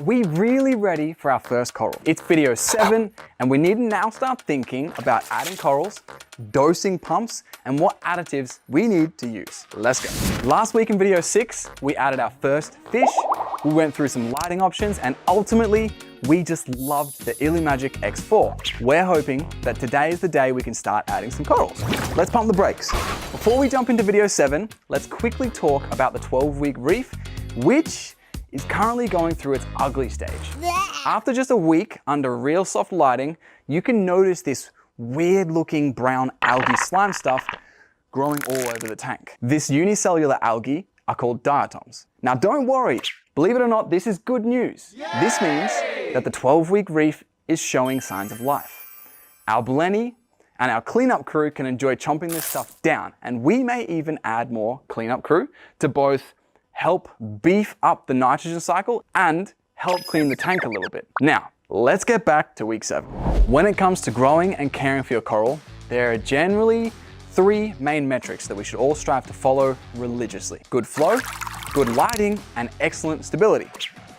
we really ready for our first coral? It's video 7, and we need to now start thinking about adding corals, dosing pumps, and what additives we need to use. Let's go. Last week in video 6, we added our first fish, we went through some lighting options, and ultimately, we just loved the Illumagic X4. We're hoping that today is the day we can start adding some corals. Let's pump the brakes. Before we jump into video 7, let's quickly talk about the 12-week reef, which is currently going through its ugly stage. After just a week under real soft lighting, you can notice this weird looking brown algae slime stuff growing all over the tank. This unicellular algae are called diatoms. Now don't worry, believe it or not, this is good news. Yay! This means that the 12-week reef is showing signs of life. Our Blenny and our cleanup crew can enjoy chomping this stuff down, and we may even add more cleanup crew to both help beef up the nitrogen cycle and help clean the tank a little bit. Now, let's get back to week 7. When it comes to growing and caring for your coral, there are generally 3 main metrics that we should all strive to follow religiously. Good flow, good lighting, and excellent stability.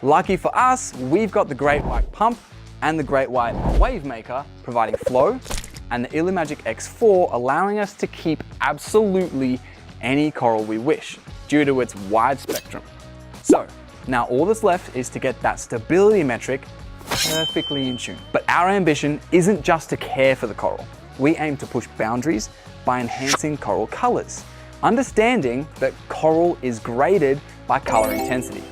Lucky for us, we've got the Great White Pump and the Great White Wave Maker providing flow, and the Illumagic X4 allowing us to keep absolutely any coral we wish, due to its wide spectrum. So now all that's left is to get that stability metric perfectly in tune. But our ambition isn't just to care for the coral. We aim to push boundaries by enhancing coral colors, understanding that coral is graded by color intensity.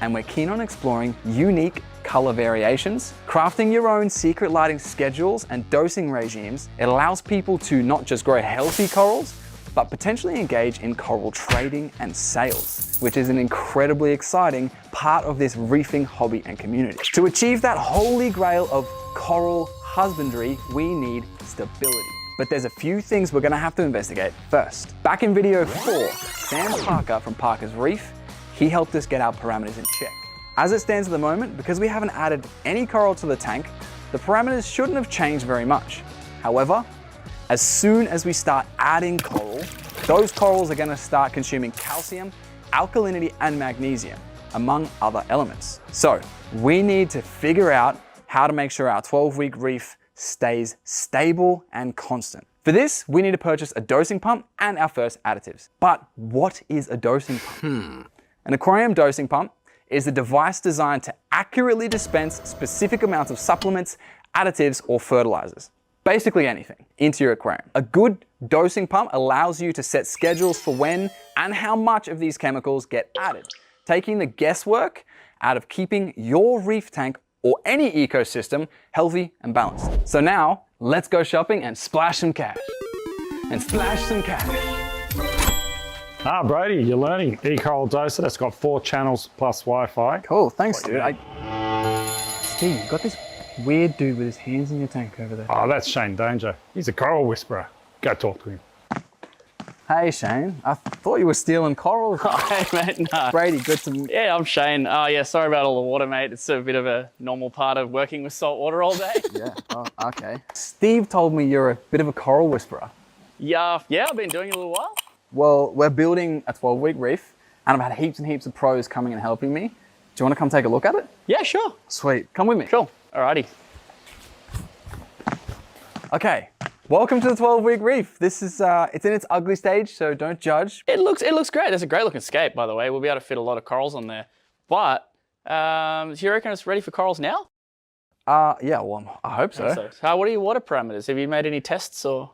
And we're keen on exploring unique color variations, crafting your own secret lighting schedules and dosing regimes. It allows people to not just grow healthy corals, but potentially engage in coral trading and sales, which is an incredibly exciting part of this reefing hobby and community. To achieve that holy grail of coral husbandry, we need stability. But there's a few things we're gonna have to investigate first. Back in video 4, Sam Parker from Parker's Reef, he helped us get our parameters in check. As it stands at the moment, because we haven't added any coral to the tank, the parameters shouldn't have changed very much. However, as soon as we start adding coral, those corals are going to start consuming calcium, alkalinity, and magnesium, among other elements. So we need to figure out how to make sure our 12-week reef stays stable and constant. For this, we need to purchase a dosing pump and our first additives. But what is a dosing pump? An aquarium dosing pump is a device designed to accurately dispense specific amounts of supplements, additives, or fertilizers. Basically anything, into your aquarium. A good dosing pump allows you to set schedules for when and how much of these chemicals get added, taking the guesswork out of keeping your reef tank or any ecosystem healthy and balanced. So now, let's go shopping and splash some cash. And splash some cash. Ah, Brady, you're learning eCoral Doser. That's got 4 channels plus Wi-Fi. Cool, thanks, dude. Steve, you got this weird dude with his hands in your tank over there. Oh, that's Shane Danger. He's a coral whisperer. Go talk to him. Hey Shane, I thought you were stealing corals. Hey mate, no. Brady, good to meet you. Yeah, I'm Shane. Yeah, sorry about all the water, mate. It's a bit of a normal part of working with salt water all day. Yeah, oh, okay. Steve told me you're a bit of a coral whisperer. Yeah, I've been doing it a little while. Well, we're building a 12-week reef, and I've had heaps and heaps of pros coming and helping me. Do you want to come take a look at it? Yeah, sure. Sweet, come with me. Sure, alrighty. Okay, welcome to the 12-week reef. This is, it's in its ugly stage, so don't judge. It looks great. There's a great looking scape, by the way. We'll be able to fit a lot of corals on there. But, do you reckon it's ready for corals now? Yeah, well, I hope so. So what are your water parameters? Have you made any tests or?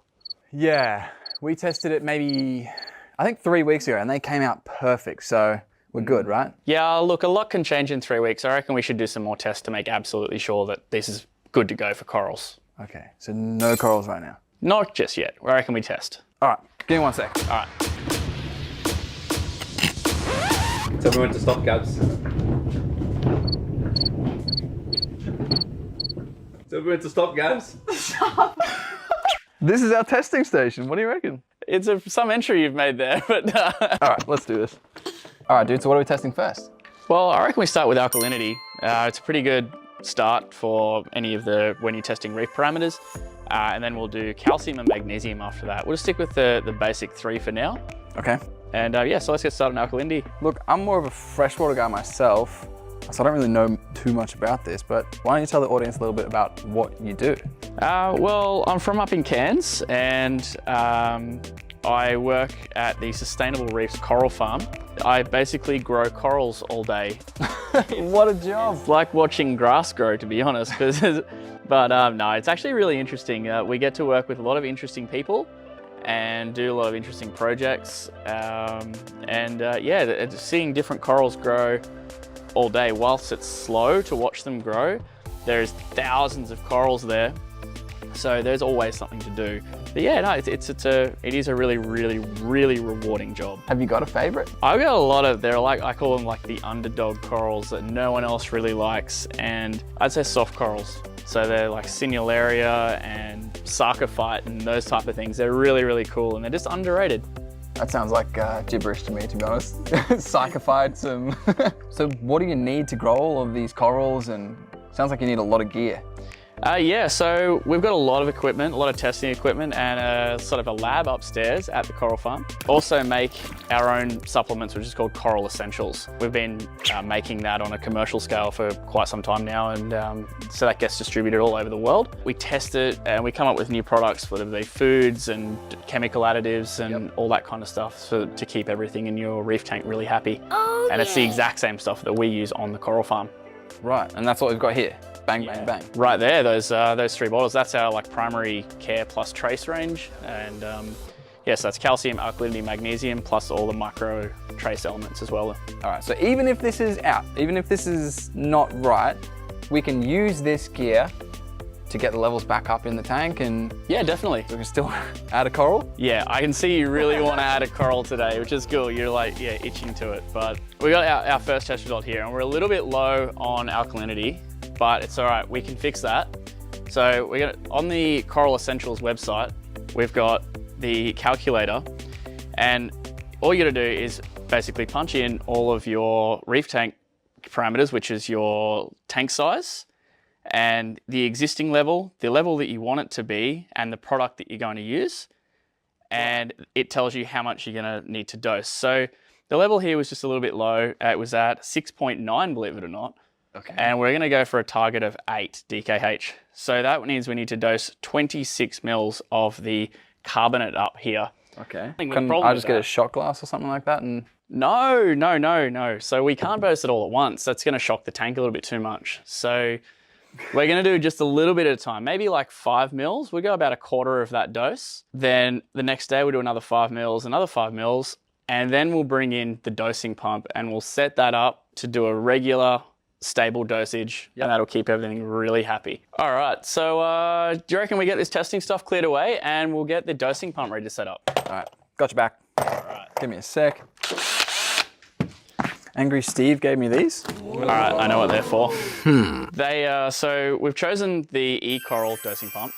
Yeah, we tested it maybe, I think 3 weeks ago, and they came out perfect, so we're good, right? Yeah, look, a lot can change in 3 weeks. I reckon we should do some more tests to make absolutely sure that this is good to go for corals. Okay, so no corals right now? Not just yet. I reckon we test. All right, give me 1 sec. All right. Tell me when to stop, Gabs. Tell me when to stop, Gabs. This is our testing station. What do you reckon? It's some entry you've made there, but... All right, let's do this. All right, dude, so what are we testing first? Well, I reckon we start with alkalinity. It's a pretty good start for any of the, when you're testing reef parameters. And then we'll do calcium and magnesium after that. We'll just stick with the basic 3 for now. Okay. And yeah, so let's get started on alkalinity. Look, I'm more of a freshwater guy myself. I So I don't really know too much about this, but why don't you tell the audience a little bit about what you do? Well, I'm from up in Cairns, and I work at the Sustainable Reefs Coral Farm. I basically grow corals all day. What a job. It's like watching grass grow, to be honest. But no, it's actually really interesting. We get to work with a lot of interesting people and do a lot of interesting projects. Yeah, seeing different corals grow all day, whilst it's slow to watch them grow, there's thousands of corals there. So there's always something to do. But yeah, no, it is a really, really, really rewarding job. Have you got a favorite? I've got a lot of, I call them like the underdog corals that no one else really likes. And I'd say soft corals. So they're like Sinularia and Sarcophyte and those type of things. They're really, really cool, and they're just underrated. That sounds like gibberish to me, to be honest. Psychophytes. So what do you need to grow all of these corals? And sounds like you need a lot of gear. Yeah, so we've got a lot of equipment, a lot of testing equipment, and sort of a lab upstairs at the Coral Farm. Also make our own supplements, which is called Coral Essentials. We've been making that on a commercial scale for quite some time now, and so that gets distributed all over the world. We test it and we come up with new products, whether they be foods and chemical additives and all that kind of stuff, to keep everything in your reef tank really happy. Oh, and it's the exact same stuff that we use on the Coral Farm. Right, and that's what we've got here. Bang, bang, bang. Right there, those 3 bottles, that's our like primary care plus trace range. And yeah, so that's calcium, alkalinity, magnesium, plus all the micro trace elements as well. All right, so even if this is out, even if this is not right, we can use this gear to get the levels back up in the tank, and yeah, definitely. we can still add a coral? Yeah, I can see you really want to add a coral today, which is cool. You're like, yeah, itching to it. But we got our first test result here, and we're a little bit low on alkalinity, but it's all right, we can fix that. So we're gonna, on the Coral Essentials website, we've got the calculator, and all you gotta do is basically punch in all of your reef tank parameters, which is your tank size, and the existing level, the level that you want it to be, and the product that you're going to use, and it tells you how much you're gonna need to dose. So the level here was just a little bit low. It was at 6.9, believe it or not. Okay. And we're gonna go for a target of 8 DKH. So that means we need to dose 26 mils of the carbonate up here. Okay. Can I just get a shot glass or something like that? And No. So we can't dose it all at once. That's gonna shock the tank a little bit too much. So we're gonna do just a little bit at a time, maybe like 5 mils. We go about a quarter of that dose. Then the next day we'll do another 5 mils, another 5 mils, and then we'll bring in the dosing pump and we'll set that up to do a regular stable dosage, and that'll keep everything really happy. All right, so do you reckon we get this testing stuff cleared away and we'll get the dosing pump ready to set up? all right, got you back. All right. Give me a sec. Angry Steve gave me these. All right, I know what they're for. So we've chosen the E-Coral dosing pump.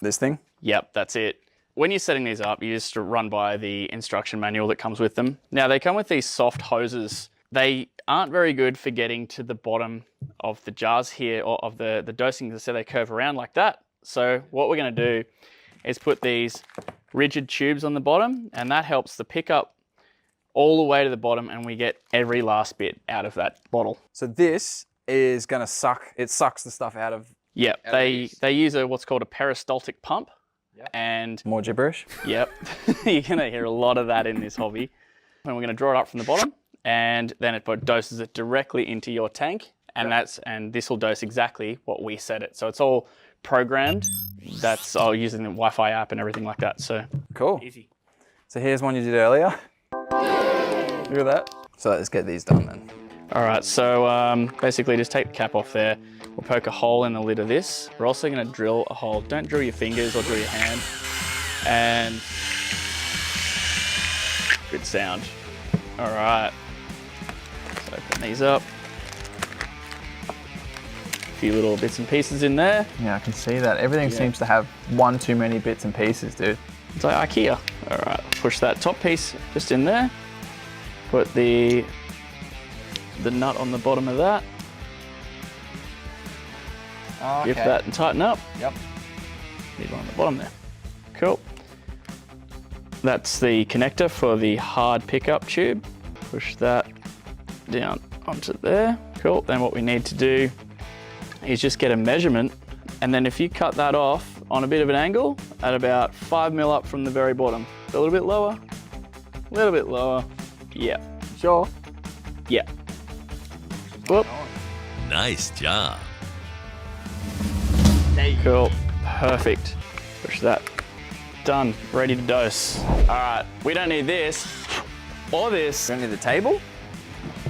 This thing? Yep, that's it. When you're setting these up, you just run by the instruction manual that comes with them. Now, they come with these soft hoses. They aren't very good for getting to the bottom of the jars here, or of the dosing, so they curve around like that. So what we're gonna do is put these rigid tubes on the bottom, and that helps the pickup all the way to the bottom, and we get every last bit out of that bottle. So this is gonna suck, it sucks the stuff out of... Yep, they use what's called a peristaltic pump. And more gibberish? Yep, you're gonna hear a lot of that in this hobby. And we're gonna draw it up from the bottom, and then it doses it directly into your tank, and this will dose exactly what we set it. So it's all programmed. That's all using the Wi-Fi app and everything like that. So Cool. easy. So here's one you did earlier. Look at that. So let's get these done then. All right, so basically just take the cap off there. We'll poke a hole in the lid of this. We're also gonna drill a hole. Don't drill your fingers or drill your hand. And good sound. All right, so open these up. A few little bits and pieces in there. Yeah, I can see that. Everything seems to have one too many bits and pieces, dude. It's like IKEA. All right, push that top piece just in there. Put the nut on the bottom of that. Okay. Grip that and tighten up. Yep. Need one on the bottom there. Cool. That's the connector for the hard pickup tube. Push that down onto there. Cool, then what we need to do is just get a measurement, and then if you cut that off on a bit of an angle at about 5 mil up from the very bottom. A little bit lower, a little bit lower. Yeah. Sure. Yeah. Whoop. Nice job. Cool, perfect. Push that. Done, ready to dose. All right, we don't need this or this. We don't need the table,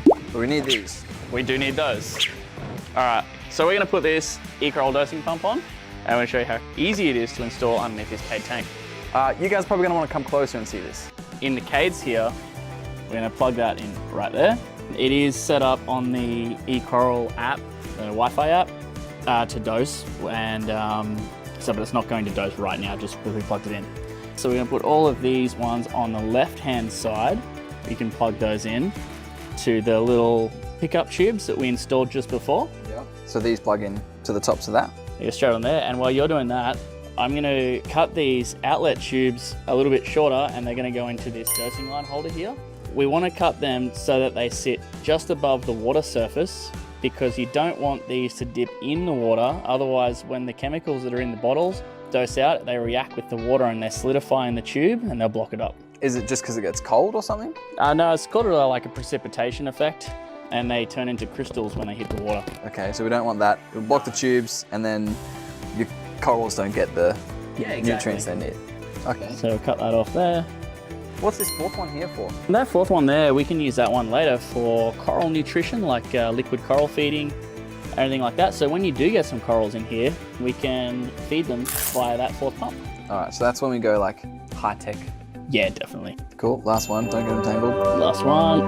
but we need these. We do need those. All right, so we're gonna put this e-coral dosing pump on, and I'm gonna show you how easy it is to install underneath this Cade tank. You guys are probably gonna wanna come closer and see this. In the Cades here, we're gonna plug that in right there. It is set up on the e-coral app, the Wi-Fi app, to dose, and but it's not going to dose right now, just because we plugged it in. So we're gonna put all of these ones on the left-hand side. You can plug those in to the little pickup tubes that we installed just before. Yeah. So these plug in to the tops of that. You go straight on there, and while you're doing that, I'm gonna cut these outlet tubes a little bit shorter, and they're gonna go into this dosing line holder here. We wanna cut them so that they sit just above the water surface, because you don't want these to dip in the water. Otherwise, when the chemicals that are in the bottles dose out, they react with the water and they solidify in the tube and they'll block it up. Is it just because it gets cold or something? No, it's called like a precipitation effect, and they turn into crystals when they hit the water. Okay, so we don't want that. We'll block the tubes and then your corals don't get the nutrients they need. Okay. So cut that off there. What's this fourth one here for? And that fourth one there, we can use that one later for coral nutrition, like liquid coral feeding, anything like that. So when you do get some corals in here, we can feed them via that fourth pump. All right, so that's when we go like high tech. Yeah, definitely. Cool, last one, don't get them tangled. Last one.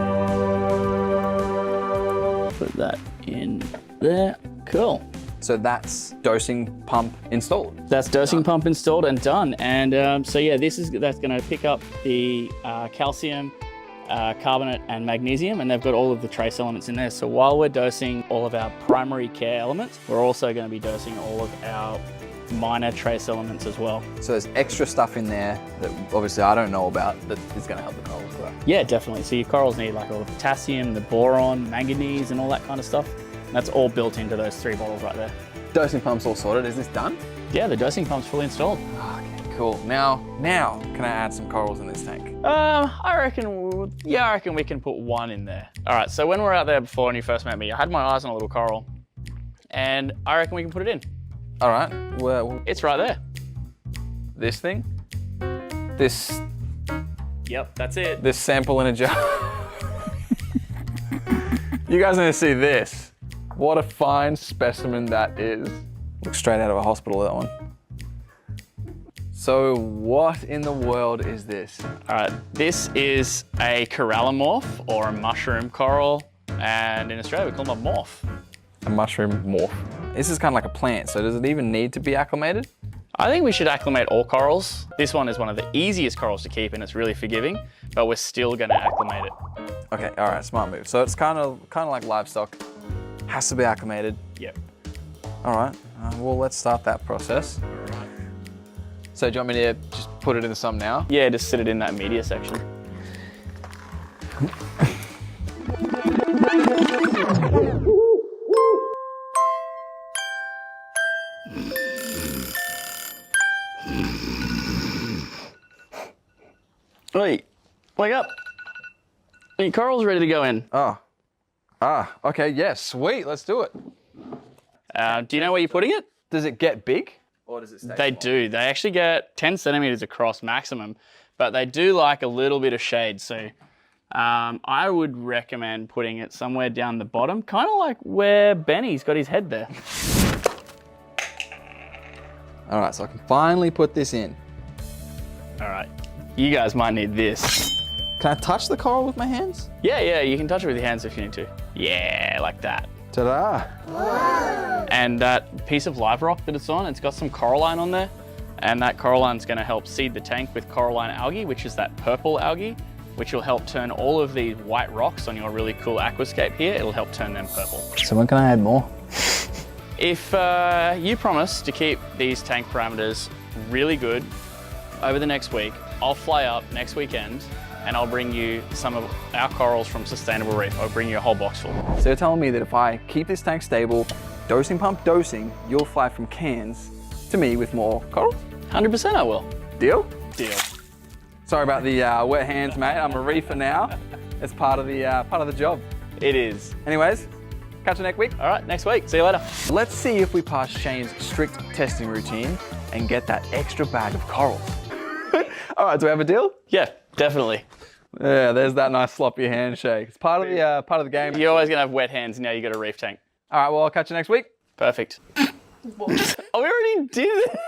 Put that in there. Cool. So that's dosing pump installed. That's dosing pump installed and done. And so yeah, that's going to pick up the calcium, carbonate and magnesium, and they've got all of the trace elements in there. So while we're dosing all of our primary care elements, we're also going to be dosing all of our minor trace elements as well. So there's extra stuff in there that obviously I don't know about that is going to help the corals grow. Yeah, definitely. So your corals need like all the potassium, the boron, manganese and all that kind of stuff. That's all built into those 3 bottles right there. Dosing pump's all sorted. Is this done? Yeah, the dosing pump's fully installed. Okay, cool. Now, can I add some corals in this tank? I reckon we can put 1 in there. All right, so when we were out there before and you first met me, I had my eyes on a little coral, and I reckon we can put it in. All right, well, It's right there. this thing? This Yep, that's it. this sample in a jar. You guys need to see this. What a fine specimen that is. Looks straight out of a hospital, that one. So what in the world is this? All right, this is a corallimorph or a mushroom coral, and in Australia we call them a morph. A mushroom morph. This is kind of like a plant, so does it even need to be acclimated? I think we should acclimate all corals. This one is one of the easiest corals to keep and it's really forgiving, but we're still gonna acclimate it. Okay, all right, smart move. So it's kind of like livestock. Has to be acclimated. Yep. All right, well, let's start that process. All right. So do you want me to just put it into some now? Yeah, just sit it in that media section. Wait, wake up. Your coral's ready to go in. Okay, yes, sweet, let's do it. Do you know where you're putting it? Does it get big? Or does it stay They small? do. They actually get 10 centimeters across maximum, but they do like a little bit of shade. So I would recommend putting it somewhere down the bottom, kind of like where Benny's got his head there. All right, so I can finally put this in. All right, you guys might need this. Can I touch the coral with my hands? Yeah, you can touch it with your hands if you need to. Yeah, like that. Ta-da! And that piece of live rock that it's on, it's got some coralline on there. And that coralline's gonna help seed the tank with coralline algae, which is that purple algae, which will help turn all of these white rocks on your really cool aquascape here, it'll help turn them purple. So when can I add more? If you promise to keep these tank parameters really good over the next week, I'll fly up next weekend and I'll bring you some of our corals from Sustainable Reef. I'll bring you a whole box full. So you're telling me that if I keep this tank stable, dosing pump dosing, you'll fly from cans to me with more corals? 100% I will. Deal? Deal. Sorry about the wet hands, mate. I'm a reefer now. It's part of the job. It is. Anyways, catch you next week. All right, next week. See you later. Let's see if we pass Shane's strict testing routine and get that extra bag of corals. All right, do we have a deal? Yeah, definitely. Yeah, there's that nice sloppy handshake. It's part of the game. You're always gonna have wet hands, now you got a reef tank. All right, well, I'll catch you next week. Perfect. Oh, we already did it.